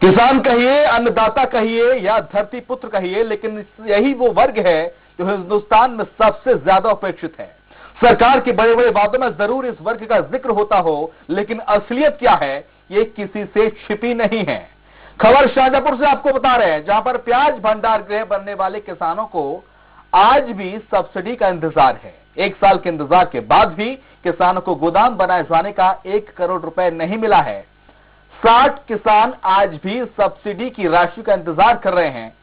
किसान कहिए, अन्नदाता कहिए या धरती पुत्र कहिए, लेकिन यही वो वर्ग है जो हिंदुस्तान में सबसे ज्यादा उपेक्षित है। सरकार के बड़े बड़े वादों में जरूर इस वर्ग का जिक्र होता हो, लेकिन असलियत क्या है ये किसी से छिपी नहीं है। खबर शाहजहांपुर से आपको बता रहे हैं, जहां पर प्याज भंडार गृह बनने वाले किसानों को आज भी सब्सिडी का इंतजार है। 1 साल के इंतजार के बाद भी किसानों को गोदाम बनाए जाने का 1 करोड़ रुपए नहीं मिला है। 60 किसान आज भी सब्सिडी की राशि का इंतजार कर रहे हैं।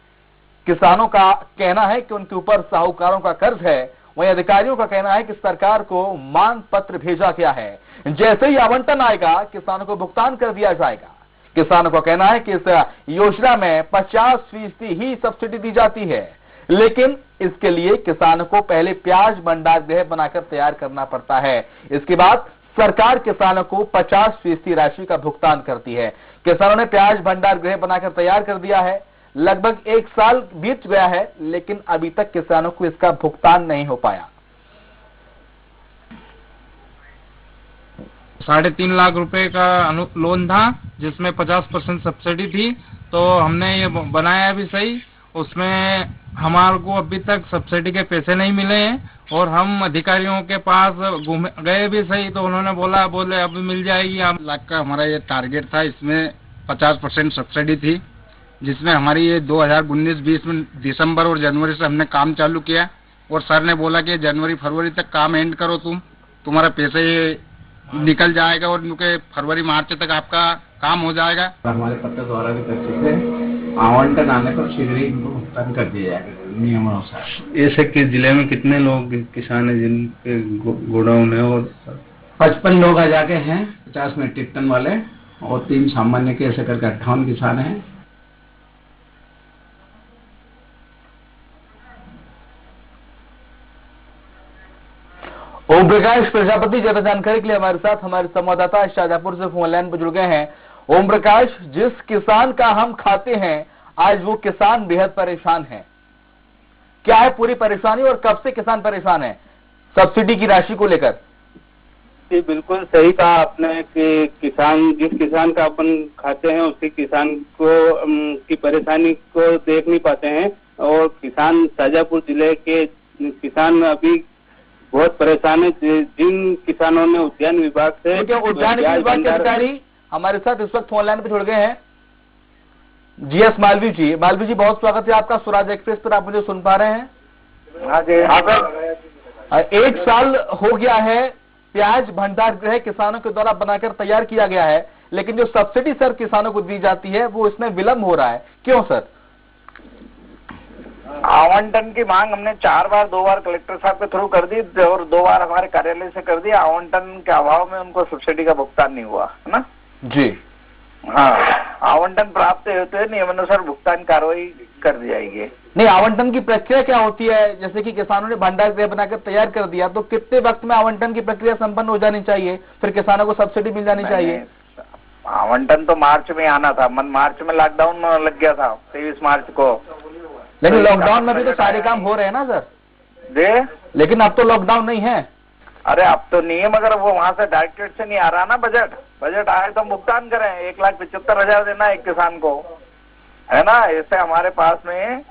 किसानों का कहना है कि उनके ऊपर साहूकारों का कर्ज है, वहीं अधिकारियों का कहना है कि सरकार को मांग पत्र भेजा गया है, जैसे ही आवंटन आएगा किसानों को भुगतान कर दिया जाएगा। किसानों का कहना है कि इस योजना में 50% ही सब्सिडी दी जाती है, लेकिन इसके लिए किसानों को पहले प्याज भंडार गृह बनाकर तैयार करना पड़ता है। इसके बाद सरकार किसानों को 50% राशि का भुगतान करती है। किसानों ने प्याज भंडार गृह बनाकर तैयार कर दिया है। लगभग 1 साल बीत गया है, लेकिन अभी तक किसानों को इसका भुगतान नहीं हो पाया। 3.5 लाख रुपए का लोन था, जिसमें 50% सब्सिडी थी। तो हमने ये बनाया भी सही, उसमें हमारे को अभी तक सब्सिडी के पैसे नहीं मिले हैं और हम अधिकारियों के पास गए भी सही, तो उन्होंने बोले अभी मिल जाएगी। 1 लाख का हमारा ये टारगेट था, इसमें 50% सब्सिडी थी, जिसमें हमारी ये 2019-20 में दिसंबर और जनवरी से हमने काम चालू किया और सर ने बोला कि जनवरी फरवरी तक काम एंड करो, तुम्हारा पैसे निकल जाएगा और उनके फरवरी मार्च तक आपका काम हो जाएगा। हमारे पत्र द्वारा भी कर आवंटन आने पर शीघ्र ही भुगतान कर दिया जाएगा नियमानुसार। ऐसे के जिले में कितने लोग किसान हैं जिनके गोडाउन है? और 55 लोग आ जाके हैं 50 मीट्रिक टन वाले, और 3 सामान्य के ऐसे करके 58 किसान हैं। ओम प्रकाश प्रजापति ज्यादा जानकारी के लिए हमारे साथ हमारे संवाददाता शाहजहांपुर से फोन लाइन पर जुड़ गए हैं। ओम प्रकाश, जिस किसान का हम खाते हैं आज वो किसान बेहद परेशान है, क्या है पूरी परेशानी और कब से किसान परेशान है सब्सिडी की राशि को लेकर? जी बिल्कुल सही कहा आपने कि जिस किसान का अपन खाते हैं उसके किसान को की परेशानी को देख नहीं पाते हैं, और किसान शाहजहांपुर जिले के किसान अभी बहुत परेशान है। जिन किसानों ने उद्यान विभाग से उद्यान विभाग के अधिकारी हमारे साथ इस वक्त फोन लाइन पर जुड़ गए हैं, जीएस मालवीय जी। मालवीय जी, बहुत स्वागत है आपका स्वराज एक्सप्रेस पर। आप मुझे सुन पा रहे हैं? हाँ जी। 1 साल हो गया है प्याज भंडार गृह किसानों के द्वारा बनाकर तैयार किया गया है, लेकिन जो सब्सिडी सर किसानों को दी जाती है वो इसमें विलंब हो रहा है, क्यों सर? आवंटन की मांग हमने 4 बार 2 बार कलेक्टर साहब के थ्रू कर दी और 2 बार हमारे कार्यालय से कर दी। आवंटन के अभाव में उनको सब्सिडी का भुगतान नहीं हुआ है ना जी। हाँ, आवंटन प्राप्त होते हुए नियमानुसार भुगतान कार्रवाई कर दी जाएगी। नहीं, आवंटन की प्रक्रिया क्या होती है? जैसे कि किसानों ने भंडार गृह बनाकर तैयार कर दिया, तो कितने वक्त में आवंटन की प्रक्रिया संपन्न हो जानी चाहिए, फिर किसानों को सब्सिडी मिल जानी चाहिए? आवंटन तो मार्च में आना था, मार्च में लॉकडाउन लग गया था 23 मार्च को। लेकिन लॉकडाउन में भी तो सारे काम हो रहे हैं ना सर? लेकिन अब तो लॉकडाउन नहीं है। अरे अब तो नियम, अगर वो वहां से डायरेक्टेड से नहीं आ रहा ना बजट आए तो भुगतान करें। 1,75,000 देना एक किसान को, है ना। ऐसे हमारे पास में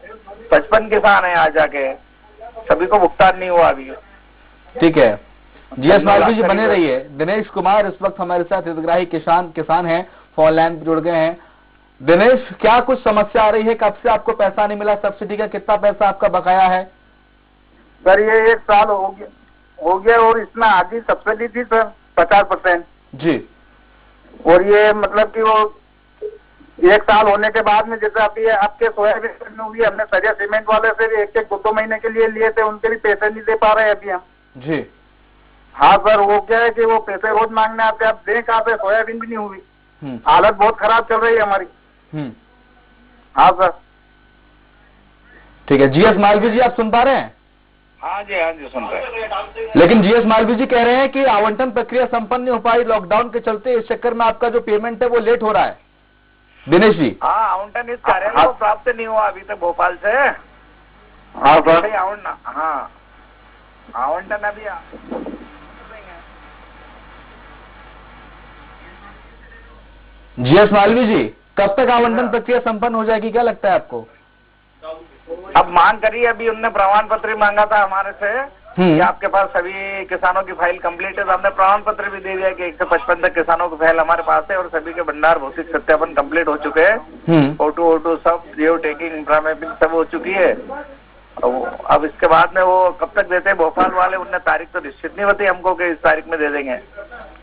55 किसान है, आ जाके सभी को भुगतान नहीं हुआ अभी। ठीक है, जीएस मालवीय जी बने रहिए। दिनेश कुमार इस वक्त हमारे साथ हितग्राही किसान हैं, फोन लाइन पर जुड़ गए हैं। दिनेश, क्या कुछ समस्या आ रही है? कब से आपको पैसा नहीं मिला सब्सिडी का? कितना पैसा आपका बकाया है? सर ये 1 साल हो गया और इसमें आधी सब्सिडी थी सर 50% जी। और ये मतलब कि वो 1 साल होने के बाद में, जैसे अभी आपके सोयाबीन में हुई, हमने सरिया सीमेंट वाले से भी 1-2 महीने के लिए लिए थे, उनके भी पैसे नहीं दे पा रहे अभी हम जी। हाँ सर, वो क्या है कि वो पैसे रोज मांगने आते, आप दें कहाँ पे, सोयाबीन भी नहीं हुई, हालत बहुत खराब चल रही है हमारी। हाँ सर। ठीक है, जीएस मालवीय जी आप सुन पा रहे हैं? हाँ जी सुन रहे हैं। लेकिन जीएस मालवीय जी कह रहे हैं कि आवंटन प्रक्रिया संपन्न नहीं हो पाई लॉकडाउन के चलते, इस चक्कर में आपका जो पेमेंट है वो लेट हो रहा है। दिनेश जी, हाँ, आवंटन इस कार्यालय को प्राप्त नहीं हुआ अभी तक भोपाल से। हाँ सर। हाँ, आवंटन अभी जीएस मालवीय जी कब तक आवंटन प्रक्रिया संपन्न हो जाएगी, क्या लगता है आपको? अब मांग करिए, अभी उनने प्रमाण पत्र मांगा था हमारे से कि आपके पास सभी किसानों की फाइल कंप्लीट है, तो हमने प्रमाण पत्र भी दे दिया कि 155 तक किसानों की फाइल हमारे पास है और सभी के भंडार भौतिक सत्यापन कंप्लीट हो चुके हैं, फोटो सब जियो टैगिंग इंफ्रा मैपिंग सब हो चुकी है। अब इसके बाद में वो कब तक देते हैं भोपाल वाले, उनने तारीख तो निश्चित नहीं बताई हमको कि इस तारीख में दे देंगे,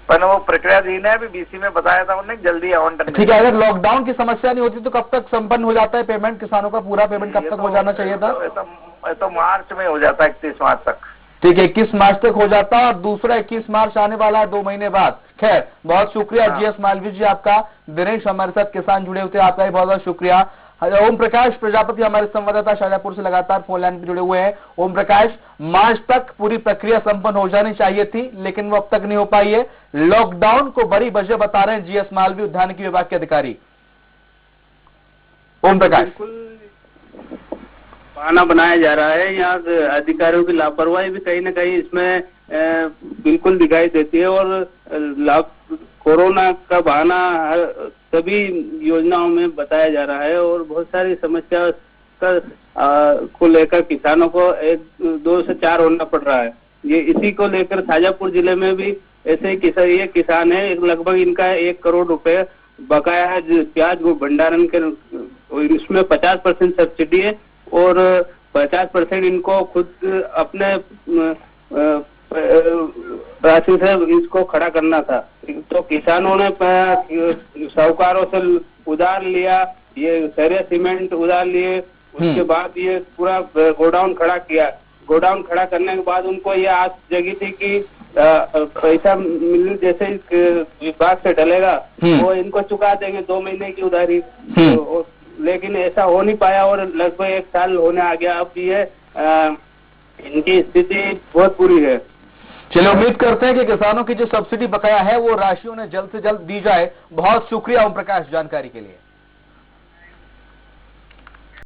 पर वो प्रक्रियाधीन है। अभी बीसी में बताया था उन्होंने जल्दी आवंटन। ठीक है, अगर लॉकडाउन की समस्या नहीं होती तो कब तक संपन्न हो जाता है पेमेंट किसानों का? पूरा पेमेंट कब तक हो जाना चाहिए था? तो मार्च में हो जाता है, 31 मार्च तक। ठीक है, 21 मार्च तक हो जाता है और दूसरा 21 मार्च आने वाला है 2 महीने बाद। खैर, बहुत शुक्रिया जीएस मालवीय जी आपका। दिनेश हमारे साथ किसान जुड़े हुए थे, आपका भी बहुत बहुत शुक्रिया। ओम प्रकाश प्रजापति हमारे संवाददाता शाजापुर से लगातार फोन लाइन पर जुड़े हुए हैं। ओम प्रकाश, मार्च तक पूरी प्रक्रिया संपन्न हो जानी चाहिए थी, लेकिन वो अब तक नहीं हो पाई है। लॉकडाउन को बड़ी वजह बता रहे हैं जीएस मालवीय उद्यानिकी विभाग के अधिकारी। ओम प्रकाश, बहाना बनाया जा रहा है, यहाँ अधिकारियों की लापरवाही भी कहीं न कहीं इसमें बिल्कुल दिखाई देती है और कोरोना का बहाना सभी योजनाओं में बताया जा रहा है और बहुत सारी समस्या को लेकर किसानों को 2 से 4 होना पड़ रहा है। ये इसी को लेकर शाजापुर जिले में भी ऐसे ही ये किसान है, लगभग इनका 1 करोड़ रुपए बकाया है प्याज को भंडारण के, इसमें 50% सब्सिडी है और 50% इनको खुद अपने राशि से इसको खड़ा करना था। तो किसानों ने साहूकारों से उधार लिया, ये सरिया सीमेंट उधार लिए, उसके बाद ये पूरा गोडाउन खड़ा किया। गोडाउन खड़ा करने के बाद उनको ये आस जगी थी कि पैसा मिलने जैसे विभाग से डलेगा वो इनको चुका देंगे 2 महीने की उधारी, लेकिन ऐसा हो नहीं पाया और लगभग 1 साल होने आ गया। अब ये इनकी स्थिति बहुत बुरी है। चलिए, उम्मीद करते हैं कि किसानों की जो सब्सिडी बकाया है वो राशि उन्हें जल्द से जल्द दी जाए। बहुत शुक्रिया ओम प्रकाश जानकारी के लिए।